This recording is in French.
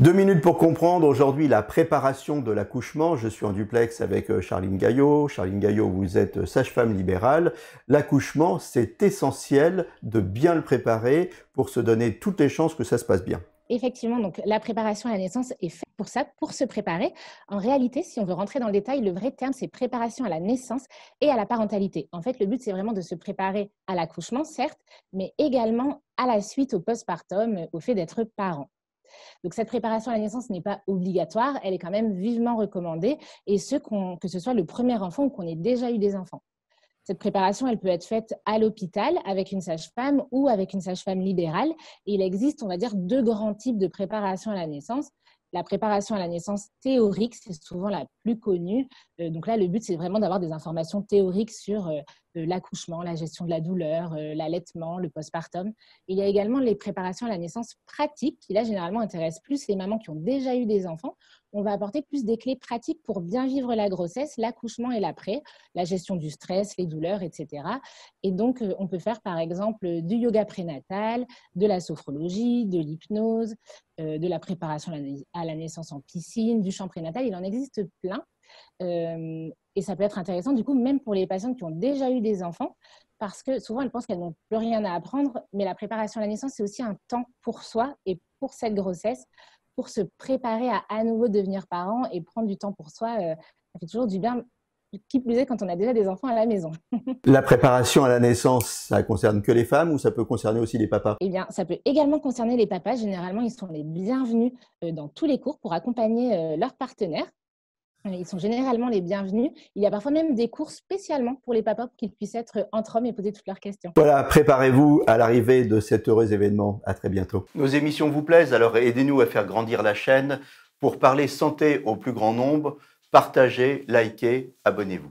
2 minutes pour comprendre aujourd'hui la préparation de l'accouchement. Je suis en duplex avec Charline Gaillot. Charline Gaillot, vous êtes sage-femme libérale. L'accouchement, c'est essentiel de bien le préparer pour se donner toutes les chances que ça se passe bien. Effectivement, donc la préparation à la naissance est faite pour ça, pour se préparer. En réalité, si on veut rentrer dans le détail, le vrai terme, c'est préparation à la naissance et à la parentalité. En fait, le but, c'est vraiment de se préparer à l'accouchement, certes, mais également à la suite au postpartum, au fait d'être parent. Donc cette préparation à la naissance n'est pas obligatoire, elle est quand même vivement recommandée, et que ce soit le premier enfant ou qu'on ait déjà eu des enfants. Cette préparation, elle peut être faite à l'hôpital avec une sage-femme ou avec une sage-femme libérale. Et il existe, on va dire, deux grands types de préparation à la naissance. La préparation à la naissance théorique, c'est souvent la plus connue. Donc là, le but, c'est vraiment d'avoir des informations théoriques sur l'accouchement, la gestion de la douleur, l'allaitement, le postpartum. Il y a également les préparations à la naissance pratiques, qui là, généralement, intéressent plus les mamans qui ont déjà eu des enfants. On va apporter plus des clés pratiques pour bien vivre la grossesse, l'accouchement et l'après, la gestion du stress, les douleurs, etc. Et donc, on peut faire, par exemple, du yoga prénatal, de la sophrologie, de l'hypnose, de la préparation à la naissance en piscine, du chant prénatal. Il en existe plein. Et ça peut être intéressant, du coup, même pour les patientes qui ont déjà eu des enfants, parce que souvent, elles pensent qu'elles n'ont plus rien à apprendre, mais la préparation à la naissance, c'est aussi un temps pour soi et pour cette grossesse, pour se préparer à nouveau devenir parent et prendre du temps pour soi. Ça fait toujours du bien, qui plus est quand on a déjà des enfants à la maison. La préparation à la naissance, ça concerne que les femmes ou ça peut concerner aussi les papas? Eh bien, ça peut également concerner les papas. Généralement, ils sont les bienvenus dans tous les cours pour accompagner leur partenaire. Ils sont généralement les bienvenus. Il y a parfois même des cours spécialement pour les papas pour qu'ils puissent être entre hommes et poser toutes leurs questions. Voilà, préparez-vous à l'arrivée de cet heureux événement. À très bientôt. Nos émissions vous plaisent, alors aidez-nous à faire grandir la chaîne. Pour parler santé au plus grand nombre, partagez, likez, abonnez-vous.